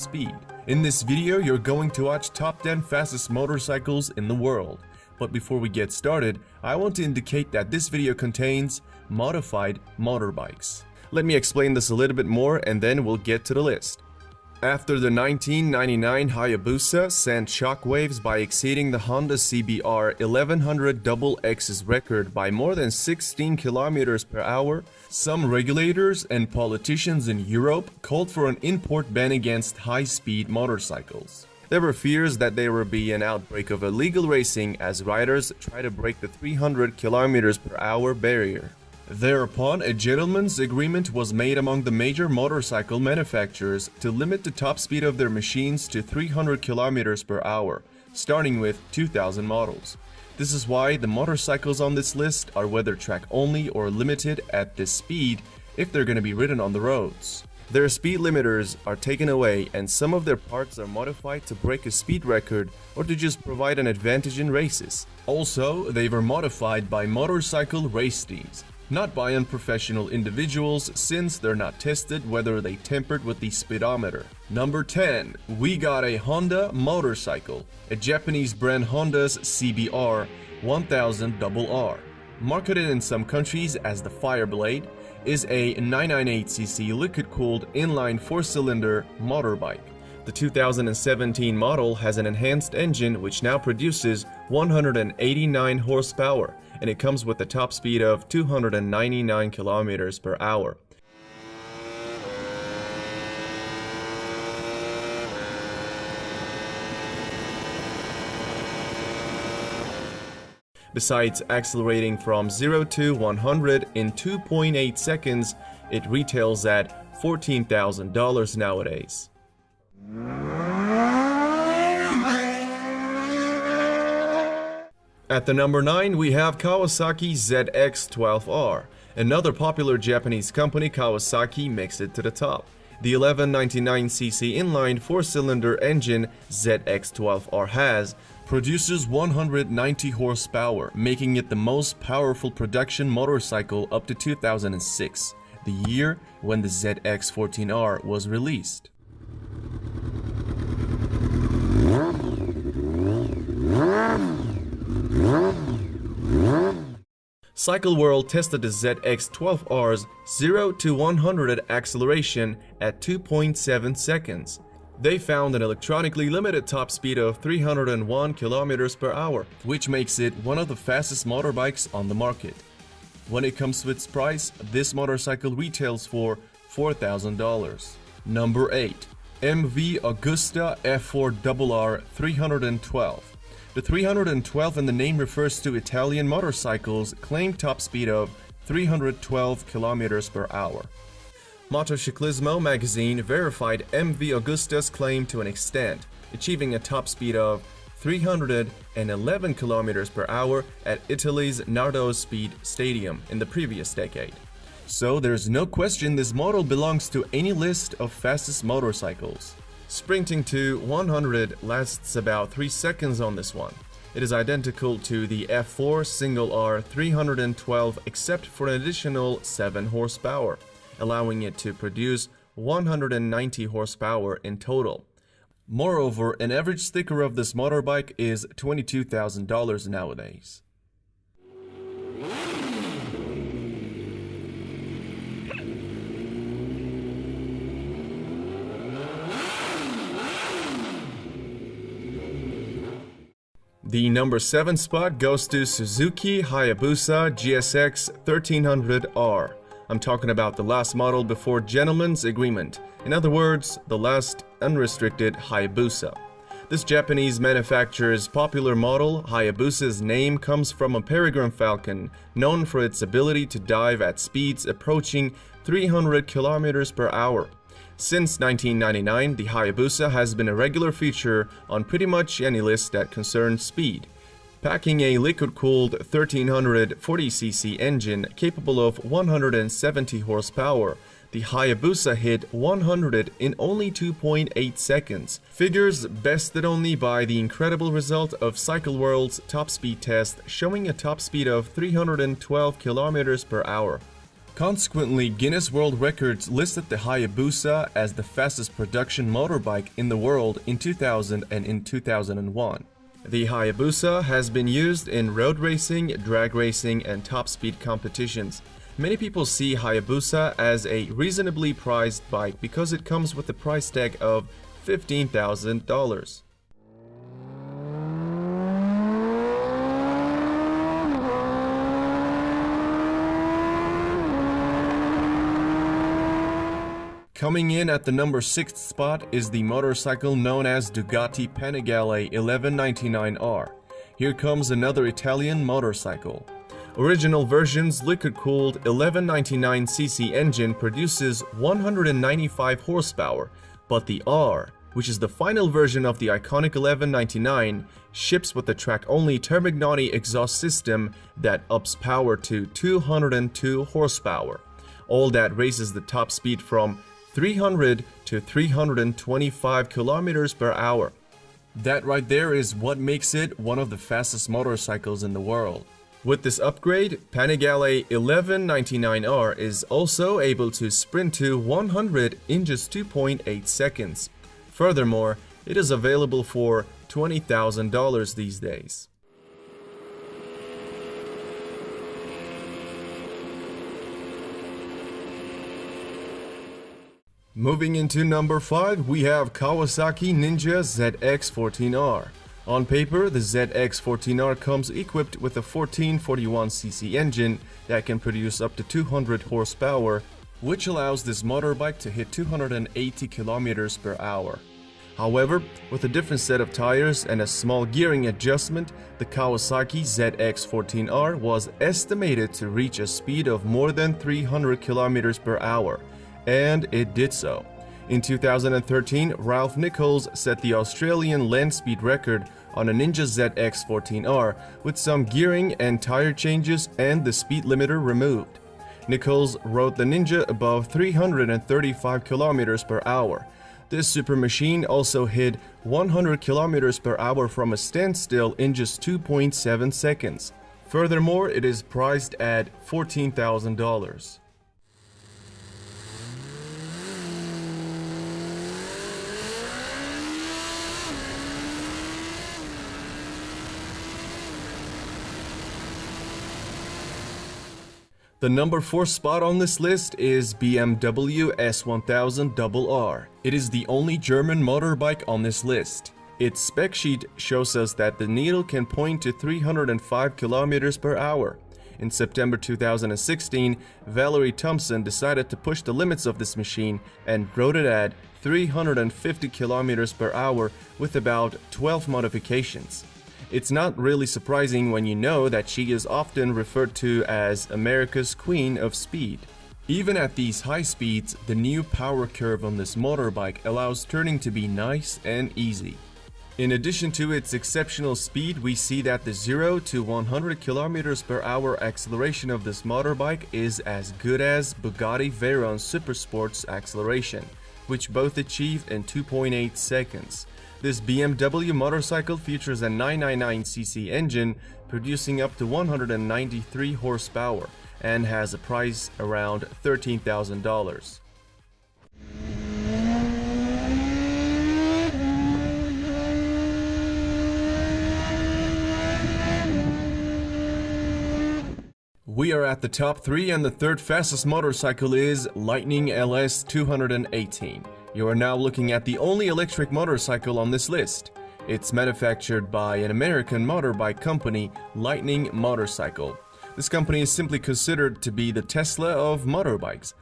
speed. In this video, you're going to watch top 10 fastest motorcycles in the world. But before we get started, I want to indicate that this video contains modified motorbikes. Let me explain this a little bit more and then we'll get to the list. After the 1999 Hayabusa sent shockwaves by exceeding the Honda CBR 1100 XX's record by more than 16 km per hour, some regulators and politicians in Europe called for an import ban against high-speed motorcycles. There were fears that there would be an outbreak of illegal racing as riders try to break the 300 km per hour barrier. Thereupon, a gentleman's agreement was made among the major motorcycle manufacturers to limit the top speed of their machines to 300 km per hour, starting with 2000 models. This is why the motorcycles on this list are whether track only or limited at this speed if they're going to be ridden on the roads. Their speed limiters are taken away and some of their parts are modified to break a speed record or to just provide an advantage in races. Also, they were modified by motorcycle race teams, not by unprofessional individuals, since they're not tested whether they tampered with the speedometer. Number 10. We got a Honda motorcycle, a Japanese brand Honda's CBR 1000 RR. Marketed in some countries as the Fireblade, is a 998cc liquid-cooled inline 4-cylinder motorbike. The 2017 model has an enhanced engine which now produces 189 horsepower, and it comes with a top speed of 299 km per hour. Besides accelerating from 0 to 100 in 2.8 seconds, it retails at $14,000 nowadays. At the number 9, we have Kawasaki ZX-12R. Another popular Japanese company, Kawasaki, makes it to the top. The 1199cc inline 4-cylinder engine ZX-12R produces 190 horsepower, making it the most powerful production motorcycle up to 2006, the year when the ZX-14R was released. Cycle World tested the ZX-12R's 0 to 100 acceleration at 2.7 seconds. They found an electronically limited top speed of 301 km per hour, which makes it one of the fastest motorbikes on the market. When it comes to its price, this motorcycle retails for $4,000. Number 8. MV Agusta F4RR 312. The 312 in the name refers to Italian motorcycles' claimed top speed of 312 km per hour. Motociclismo magazine verified MV Agusta's claim to an extent, achieving a top speed of 311 km per hour at Italy's Nardo Speed Stadium in the previous decade. So there's no question this model belongs to any list of fastest motorcycles. Sprinting to 100 lasts about 3 seconds on this one. It is identical to the F4 single R 312 except for an additional 7 horsepower, allowing it to produce 190 horsepower in total. Moreover, an average sticker of this motorbike is $22,000 nowadays. The number 7 spot goes to Suzuki Hayabusa GSX 1300R. I'm talking about the last model before gentleman's agreement. In other words, the last unrestricted Hayabusa. This Japanese manufacturer's popular model, Hayabusa's name comes from a peregrine falcon known for its ability to dive at speeds approaching 300 km per hour. Since 1999, the Hayabusa has been a regular feature on pretty much any list that concerns speed. Packing a liquid-cooled 1340cc engine capable of 170 horsepower, the Hayabusa hit 100 in only 2.8 seconds. Figures bested only by the incredible result of Cycle World's top speed test showing a top speed of 312 km per hour. Consequently, Guinness World Records listed the Hayabusa as the fastest production motorbike in the world in 2000 and in 2001. The Hayabusa has been used in road racing, drag racing, and top speed competitions. Many people see Hayabusa as a reasonably priced bike because it comes with a price tag of $15,000. Coming in at the number 6th spot is the motorcycle known as Ducati Panigale 1199R. Here comes another Italian motorcycle. Original version's liquid-cooled 1199cc engine produces 195 horsepower, but the R, which is the final version of the iconic 1199, ships with the track-only Termignotti exhaust system that ups power to 202 horsepower. All that raises the top speed from 300 to 325 kilometers per hour. That right there is what makes it one of the fastest motorcycles in the world. With this upgrade, Panigale 1199R is also able to sprint to 100 in just 2.8 seconds. Furthermore, it is available for $20,000 these days. Moving into number 5, we have Kawasaki Ninja ZX14R. On paper, the ZX14R comes equipped with a 1441cc engine that can produce up to 200 horsepower, which allows this motorbike to hit 280 kilometers per hour. However, with a different set of tires and a small gearing adjustment, the Kawasaki ZX14R was estimated to reach a speed of more than 300 kilometers per hour. And it did so. In 2013, Ralph Nichols set the Australian land speed record on a Ninja ZX14R with some gearing and tire changes and the speed limiter removed. Nichols rode the Ninja above 335 kilometers per hour. This super machine also hit 100 kilometers per hour from a standstill in just 2.7 seconds. Furthermore, it is priced at $14,000. The number 4 spot on this list is BMW S1000RR. It is the only German motorbike on this list. Its spec sheet shows us that the needle can point to 305 kilometers per hour. In September 2016, Valerie Thompson decided to push the limits of this machine and wrote it at 350 kilometers per hour with about 12 modifications. It's not really surprising when you know that she is often referred to as America's Queen of Speed. Even at these high speeds, the new power curve on this motorbike allows turning to be nice and easy. In addition to its exceptional speed, we see that the 0 to 100 km per hour acceleration of this motorbike is as good as Bugatti Veyron Supersport's acceleration, which both achieved in 2.8 seconds. This BMW motorcycle features a 999cc engine producing up to 193 horsepower and has a price around $13,000. We are at the top 3 and the third fastest motorcycle is Lightning LS 218. You are now looking at the only electric motorcycle on this list. It's manufactured by an American motorbike company, Lightning Motorcycle. This company is simply considered to be the Tesla of motorbikes.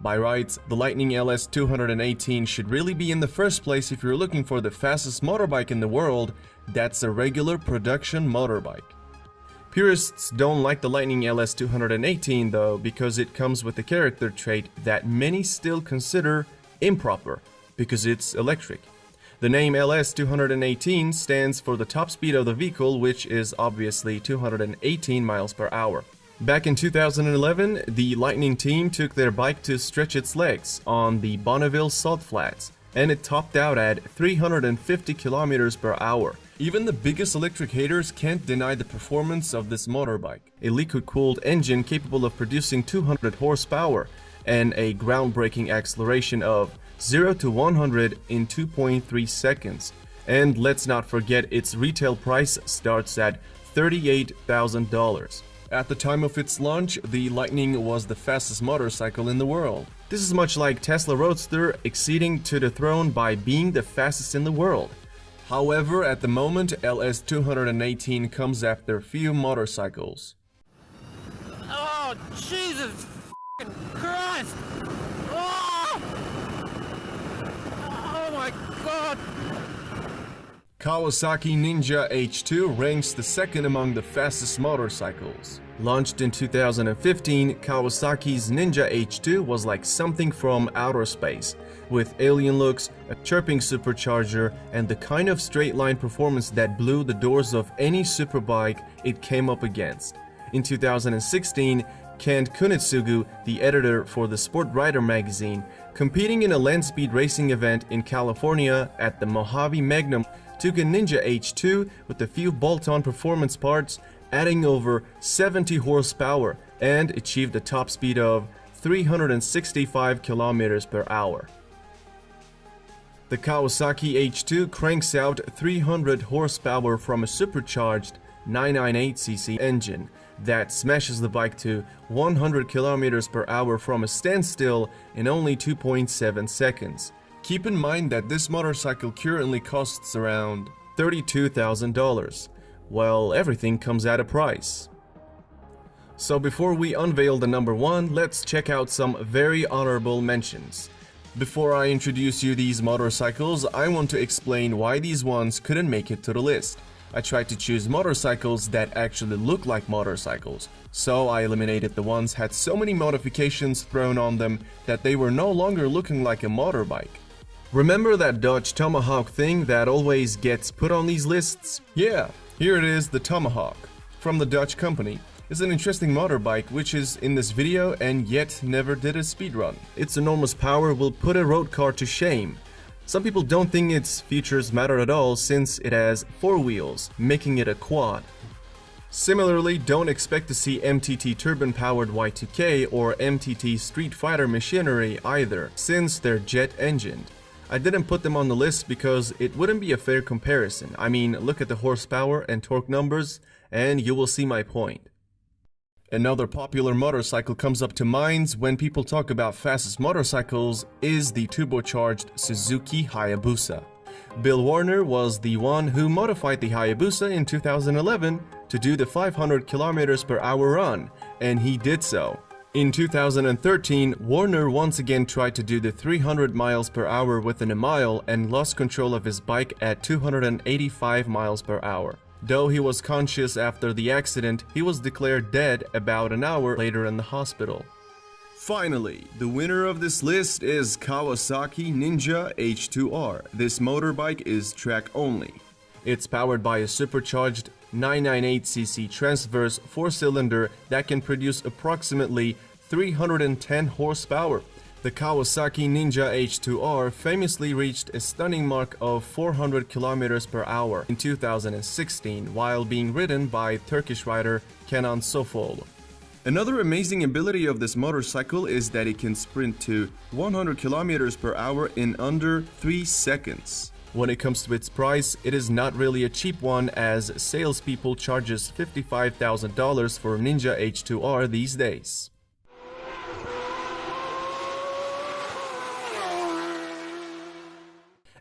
By rights, the Lightning LS 218 should really be in the first place if you're looking for the fastest motorbike in the world that's a regular production motorbike. Purists don't like the Lightning LS 218 though, because it comes with a character trait that many still consider improper, because it's electric. The name LS 218 stands for the top speed of the vehicle, which is obviously 218 miles per hour. Back in 2011, the Lightning team took their bike to stretch its legs on the Bonneville Salt Flats, and it topped out at 350 kilometers per hour. Even the biggest electric haters can't deny the performance of this motorbike. A liquid-cooled engine capable of producing 200 horsepower and a groundbreaking acceleration of 0 to 100 in 2.3 seconds. And let's not forget its retail price starts at $38,000. At the time of its launch, the Lightning was the fastest motorcycle in the world. This is much like Tesla Roadster acceding to the throne by being the fastest in the world. However, at the moment, LS218 comes after few motorcycles. Oh, Jesus f***ing Christ! Oh! Oh my God! Kawasaki Ninja H2 ranks the second among the fastest motorcycles. Launched in 2015, Kawasaki's Ninja H2 was like something from outer space, with alien looks, a chirping supercharger, and the kind of straight-line performance that blew the doors of any superbike it came up against. In 2016, Kent Kunitsugu, the editor for the Sport Rider magazine, competing in a land speed racing event in California at the Mojave Magnum, took a Ninja H2 with a few bolt-on performance parts, adding over 70 horsepower, and achieved a top speed of 365 km per hour. The Kawasaki H2 cranks out 300 horsepower from a supercharged 998cc engine that smashes the bike to 100 km per hour from a standstill in only 2.7 seconds. Keep in mind that this motorcycle currently costs around $32,000. Well, everything comes at a price. So before we unveil the number one, let's check out some very honorable mentions. Before I introduce you these motorcycles, I want to explain why these ones couldn't make it to the list. I tried to choose motorcycles that actually look like motorcycles, so I eliminated the ones had so many modifications thrown on them that they were no longer looking like a motorbike. Remember that Dodge Tomahawk thing that always gets put on these lists? Yeah, here it is, the Tomahawk, from the Dodge company. It's an interesting motorbike which is in this video and yet never did a speedrun. Its enormous power will put a road car to shame. Some people don't think its features matter at all since it has 4 wheels, making it a quad. Similarly, don't expect to see MTT turbine-powered Y2K or MTT Street Fighter machinery either, since they're jet-engined. I didn't put them on the list because it wouldn't be a fair comparison. I mean, look at the horsepower and torque numbers and you will see my point. Another popular motorcycle comes up to mind when people talk about fastest motorcycles is the turbocharged Suzuki Hayabusa. Bill Warner was the one who modified the Hayabusa in 2011 to do the 500 km per hour run, and he did so. In 2013, Warner once again tried to do the 300 miles per hour within a mile and lost control of his bike at 285 miles per hour. Though he was conscious after the accident, he was declared dead about an hour later in the hospital. Finally, the winner of this list is Kawasaki Ninja H2R. This motorbike is track only. It's powered by a supercharged 998cc transverse 4-cylinder that can produce approximately 310 horsepower. The Kawasaki Ninja H2R famously reached a stunning mark of 400 km per hour in 2016 while being ridden by Turkish rider Kenan Sofuoğlu. Another amazing ability of this motorcycle is that it can sprint to 100 km per hour in under 3 seconds. When it comes to its price, it is not really a cheap one as salespeople charges $55,000 for Ninja H2R these days.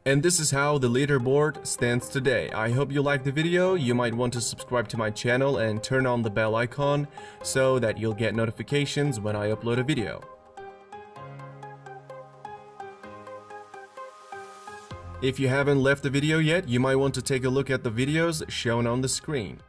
And this is how the leaderboard stands today. I hope you liked the video. You might want to subscribe to my channel and turn on the bell icon so that you'll get notifications when I upload a video. If you haven't left the video yet, you might want to take a look at the videos shown on the screen.